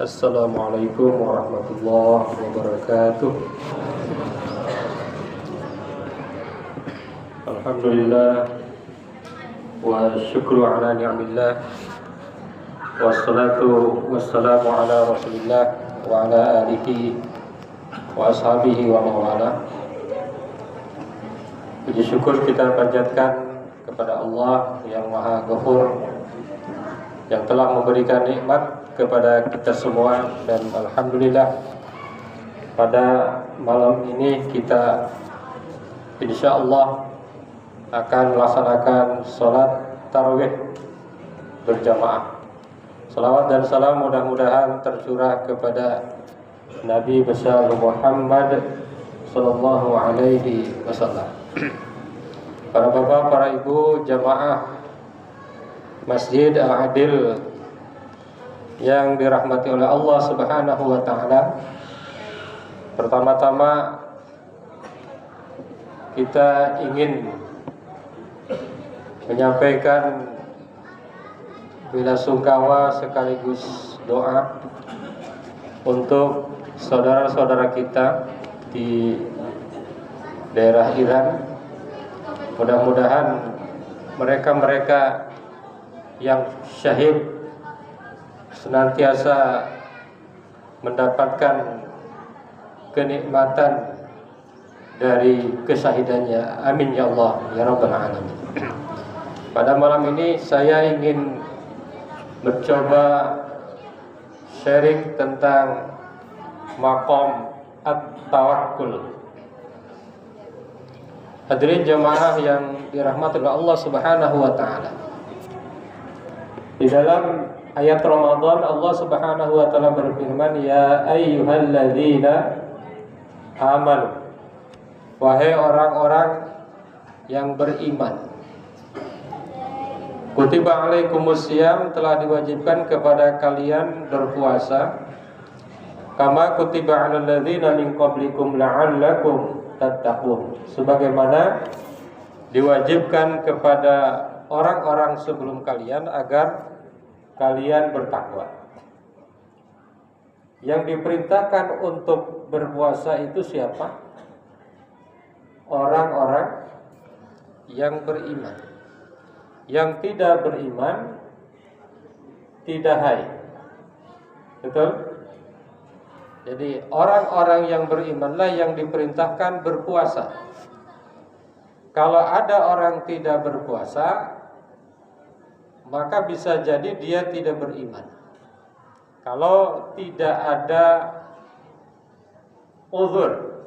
Assalamualaikum warahmatullahi wabarakatuh. Alhamdulillah wa syukru ala ni'amillah, wassalatu wassalamu ala rasulillah wa ala alihi wa ashabihi wa mawala. Puji syukur kita panjatkan kepada Allah yang Maha Ghafur, yang telah memberikan nikmat kepada kita semua. Dan alhamdulillah pada malam ini kita insyaallah akan melaksanakan sholat tarawih berjamaah. Salawat dan salam mudah-mudahan tercurah kepada Nabi besar Muhammad sallallahu alaihi wasallam. Para bapak, para ibu, jamaah Masjid Al-Adil yang dirahmati oleh Allah Subhanahu wa taala. Pertama-tama kita ingin menyampaikan bela sungkawa sekaligus doa untuk saudara-saudara kita di daerah Iran. Mudah-mudahan mereka-mereka yang syahid senantiasa mendapatkan kenikmatan dari kesahidannya. Amin ya Allah ya rabbal alamin. Pada malam ini saya ingin mencoba sharing tentang maqam at-tawakkul. Hadirin jamaah yang dirahmati oleh Allah Subhanahu wa taala. Di dalam ayat Ramadan Allah Subhanahu wa taala berfirman, ya ayyuhalladzina amanu, wahai orang-orang yang beriman, kutiba alaikumusiyam, telah diwajibkan kepada kalian berpuasa, kama kutiba alal ladzina min qablikum la'allakum tattaqun, sebagaimana diwajibkan kepada orang-orang sebelum kalian agar kalian bertakwa. Yang diperintahkan untuk berpuasa itu siapa? Orang-orang yang beriman. Yang tidak beriman tidak hai. Betul? Jadi orang-orang yang berimanlah yang diperintahkan berpuasa. Kalau ada orang tidak berpuasa, maka bisa jadi dia tidak beriman. Kalau tidak ada uzur,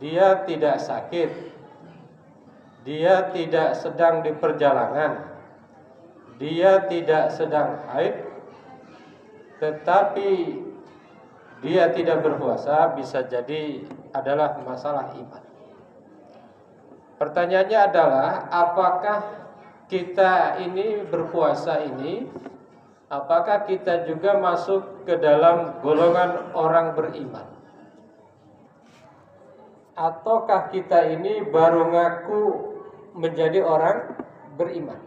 dia tidak sakit, dia tidak sedang di perjalanan, dia tidak sedang haid, tetapi dia tidak berpuasa, bisa jadi adalah masalah iman. Pertanyaannya adalah, apakah kita ini berpuasa ini, apakah kita juga masuk ke dalam golongan orang beriman? Ataukah kita ini baru ngaku menjadi orang beriman?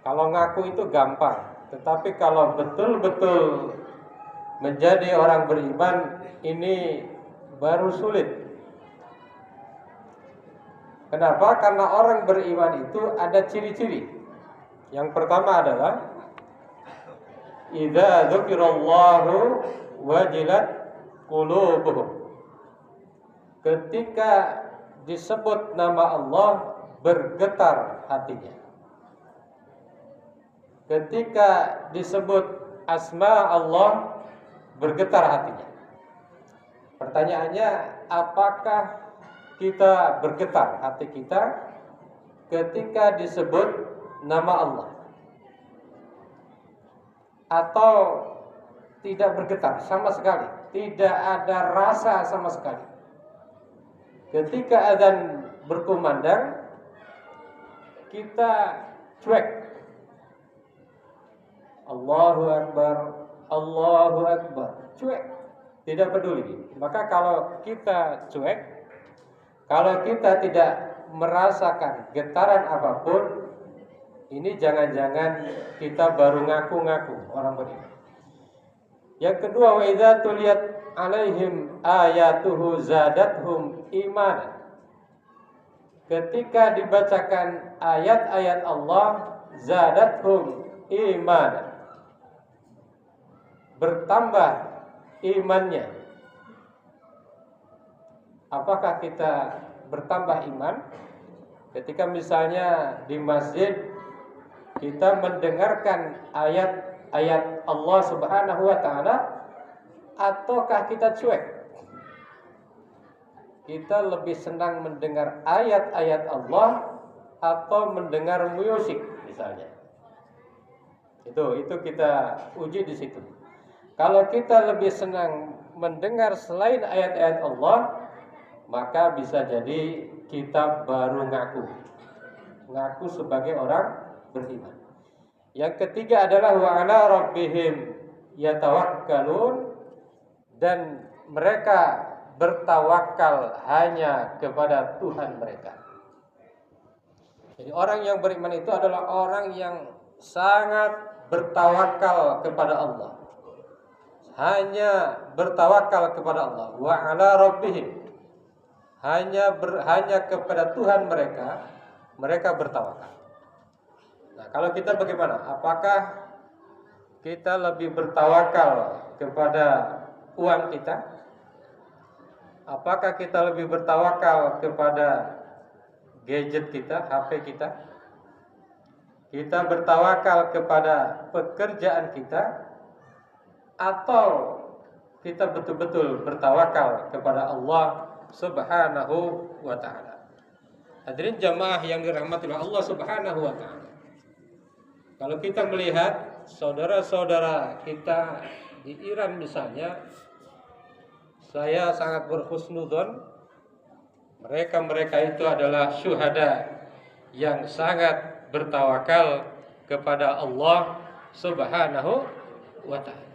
Kalau ngaku itu gampang, tetapi kalau betul-betul menjadi orang beriman ini baru sulit. Kenapa? Karena orang beriman itu ada ciri-ciri. Yang pertama adalah idza dzukirallahu wajilat qulubuhum. Ketika disebut nama Allah, bergetar hatinya. Ketika disebut asma Allah, bergetar hatinya. Pertanyaannya, apakah kita bergetar hati kita ketika disebut nama Allah, atau tidak bergetar sama sekali, tidak ada rasa sama sekali? Ketika azan berkumandang, kita cuek, Allahu Akbar, Allahu Akbar, cuek, tidak peduli. Maka kalau kita cuek, kalau kita tidak merasakan getaran apapun, ini jangan-jangan kita baru ngaku-ngaku orang beriman. Yang kedua, wa idza tuliyat alaihim ayatuhu zadathum imanan. Ketika dibacakan ayat-ayat Allah, zadathum imanan, bertambah imannya. Apakah kita bertambah iman ketika misalnya di masjid kita mendengarkan ayat-ayat Allah Subhanahu wa taala, ataukah kita cuek? Kita lebih senang mendengar ayat-ayat Allah atau mendengar musik misalnya. Itu kita uji di situ. Kalau kita lebih senang mendengar selain ayat-ayat Allah, maka bisa jadi kita baru ngaku sebagai orang beriman. Yang ketiga adalah wa ala rabbihim yatawakkalun, dan mereka bertawakal hanya kepada Tuhan mereka. Jadi orang yang beriman itu adalah orang yang sangat bertawakal kepada Allah. Hanya bertawakal kepada Allah. Wa ala rabbihim, hanya kepada Tuhan mereka bertawakal. Nah, kalau kita bagaimana? Apakah kita lebih bertawakal kepada uang kita? Apakah kita lebih bertawakal kepada gadget kita, HP kita? Kita bertawakal kepada pekerjaan kita, atau kita betul-betul bertawakal kepada Allah Subhanahu wa ta'ala? Hadirin jamaah yang dirahmati oleh Allah Subhanahu wa ta'ala, kalau kita melihat saudara-saudara kita di Iran misalnya, saya sangat berhusnudzon. Mereka itu adalah syuhada yang sangat bertawakal kepada Allah Subhanahu wa ta'ala.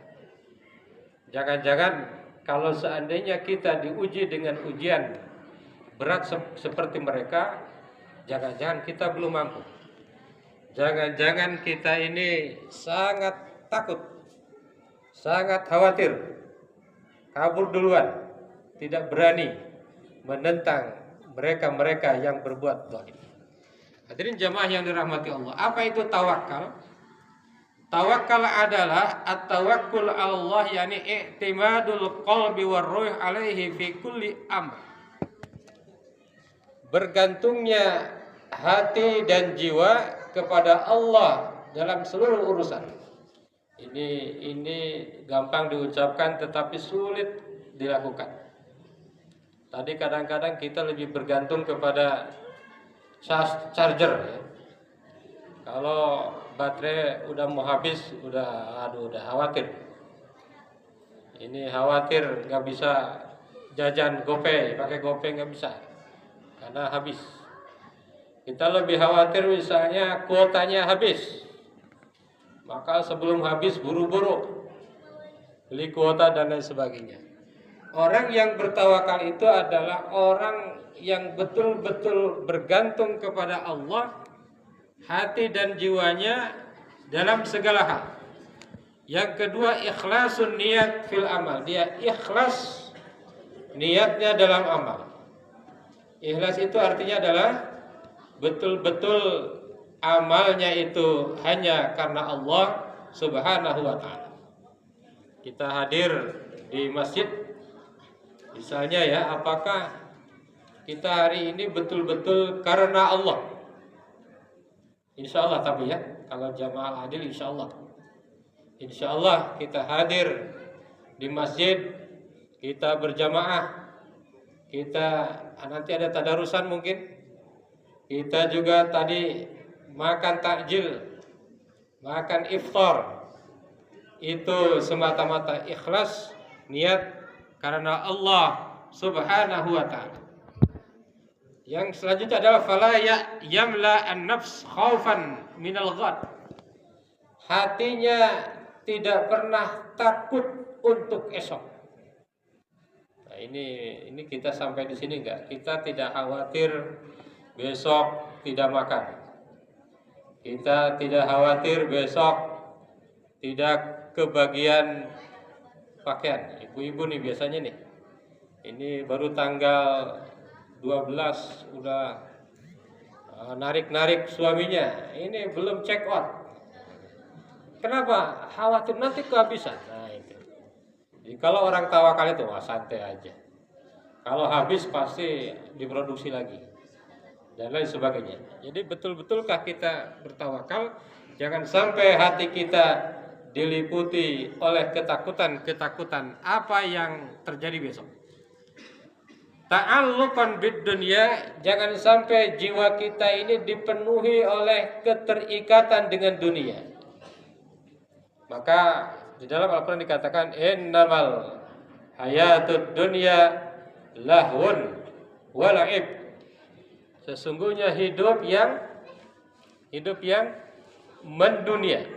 Jangan-jangan kalau seandainya kita diuji dengan ujian berat seperti mereka, jangan-jangan kita belum mampu. Jangan-jangan kita ini sangat takut, sangat khawatir, kabur duluan, tidak berani menentang mereka-mereka yang berbuat zalim. Hadirin jamaah yang dirahmati Allah, apa itu tawakal? Tawakal adalah at-tawakkul Allah, yakni i'timadul qalbi war ruh alaihi fi kulli amr. Bergantungnya hati dan jiwa kepada Allah dalam seluruh urusan. Ini gampang diucapkan tetapi sulit dilakukan. Tadi kadang-kadang kita lebih bergantung kepada charger ya. Kalau baterai udah mau habis, udah khawatir. Ini khawatir nggak bisa jajan GoPay, pakai GoPay nggak bisa karena habis. Kita lebih khawatir misalnya kuotanya habis, maka sebelum habis buru-buru beli kuota dan lain sebagainya. Orang yang bertawakal itu adalah orang yang betul-betul bergantung kepada Allah, hati dan jiwanya dalam segala hal. Yang kedua, ikhlasun niat fil amal. Dia ikhlas niatnya dalam amal. Ikhlas itu artinya adalah betul-betul amalnya itu hanya karena Allah Subhanahu wa ta'ala. Kita hadir di masjid misalnya ya, apakah kita hari ini betul-betul karena Allah? Insya Allah, tapi ya, kalau jamaah adil insya Allah kita hadir di masjid, kita berjamaah, kita nanti ada tadarusan mungkin, kita juga tadi makan takjil, makan iftar, itu semata-mata ikhlas niat karena Allah Subhanahu wa ta'ala. Yang selanjutnya adalah fala yamla an-nafs khaufan minal ghad. Hatinya tidak pernah takut untuk esok. Nah, ini kita sampai di sini enggak? Kita tidak khawatir besok tidak makan. Kita tidak khawatir besok tidak kebagian pakaian. Ibu-ibu nih biasanya nih. Ini baru tanggal 12 udah narik-narik suaminya. Ini belum check out. Kenapa? Khawatir nanti kehabisan. Nah itu. Jadi kalau orang tawakal itu santai aja. Kalau habis pasti diproduksi lagi dan lain sebagainya. Jadi betul-betulkah kita bertawakal? Jangan sampai hati kita diliputi oleh ketakutan apa yang terjadi besok. Ta'alluqan bid dunya, jangan sampai jiwa kita ini dipenuhi oleh keterikatan dengan dunia. Maka di dalam Al-Qur'an dikatakan innamal hayatud dunya lahun wa la'ib. Sesungguhnya hidup yang mendunia.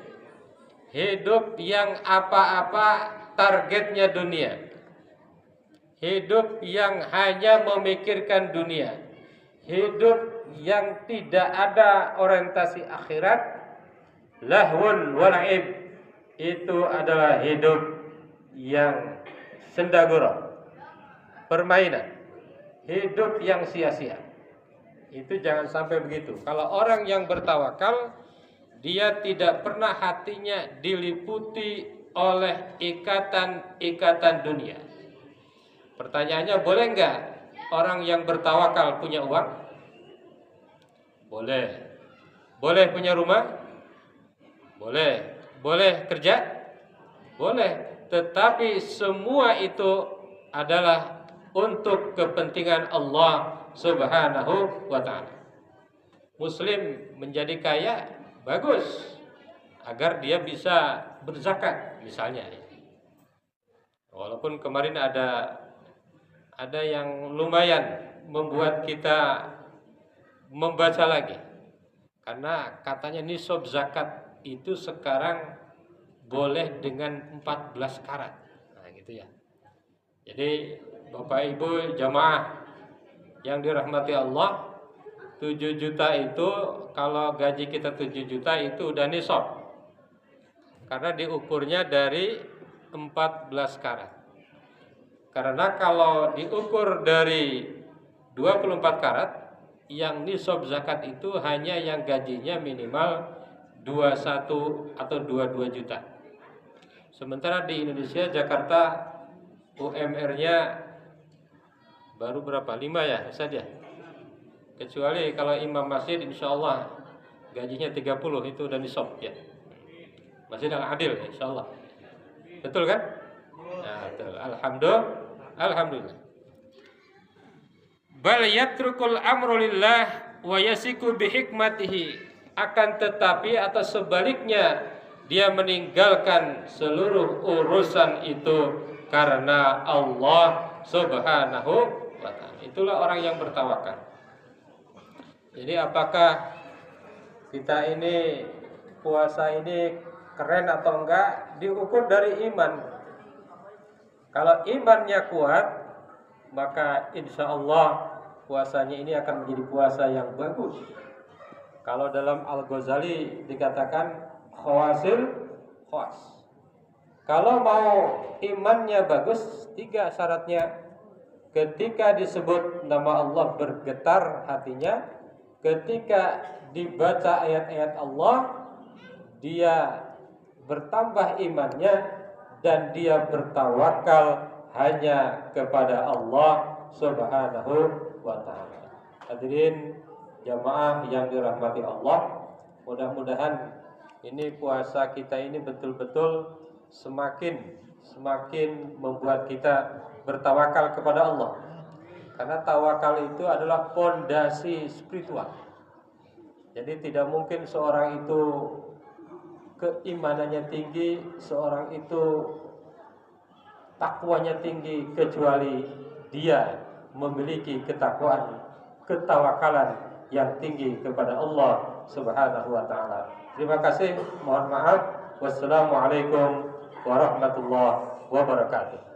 Hidup yang apa-apa targetnya dunia. Hidup yang hanya memikirkan dunia. Hidup yang tidak ada orientasi akhirat. Lahun wa la'ib. Itu adalah hidup yang sendagura, permainan, hidup yang sia-sia. Itu jangan sampai begitu. Kalau orang yang bertawakal, dia tidak pernah hatinya diliputi oleh ikatan-ikatan dunia. Pertanyaannya, boleh nggak orang yang bertawakal punya uang? Boleh. Boleh punya rumah? Boleh. Boleh kerja? Boleh. Tetapi semua itu adalah untuk kepentingan Allah Subhanahu wa ta'ala. Muslim menjadi kaya, bagus, agar dia bisa berzakat misalnya. Walaupun kemarin ada yang lumayan membuat kita membaca lagi. Karena katanya nisab zakat itu sekarang boleh dengan 14 karat. Nah gitu ya. Jadi Bapak Ibu jamaah yang dirahmati Allah, 7 juta itu kalau gaji kita 7 juta itu udah nisab. Karena diukurnya dari 14 karat. Karena kalau diukur dari 24 karat, yang nisab zakat itu hanya yang gajinya minimal 21 atau 22 juta. Sementara di Indonesia, Jakarta, UMR-nya baru berapa? 5 ya saja. Kecuali kalau imam masjid insya Allah gajinya 30 itu udah nisab ya. Masjid Al-Adil insya Allah. Betul kan? Nah, betul. Alhamdulillah. Bal yatrukul amru lillah wa yasiku bihikmatihi. Akan tetapi atau sebaliknya, dia meninggalkan seluruh urusan itu karena Allah Subhanahu wa ta'ala. Itulah orang yang bertawakal. Jadi apakah kita ini puasa ini keren atau enggak diukur dari iman. Kalau imannya kuat, maka insya Allah puasanya ini akan menjadi puasa yang bagus. Kalau dalam Al-Ghazali dikatakan khawasil khas. Kalau mau imannya bagus, 3 syaratnya. Ketika disebut nama Allah bergetar hatinya. Ketika dibaca ayat-ayat Allah, dia bertambah imannya dan dia bertawakal hanya kepada Allah Subhanahu wa ta'ala. Hadirin jamaah yang dirahmati Allah, mudah-mudahan ini puasa kita ini betul-betul semakin membuat kita bertawakal kepada Allah. Karena tawakal itu adalah fondasi spiritual. Jadi tidak mungkin seorang itu keimanannya tinggi, seorang itu takwanya tinggi kecuali dia memiliki ketawakalan yang tinggi kepada Allah Subhanahu wa ta'ala. Terima kasih, mohon maaf. Wassalamualaikum warahmatullahi wabarakatuh.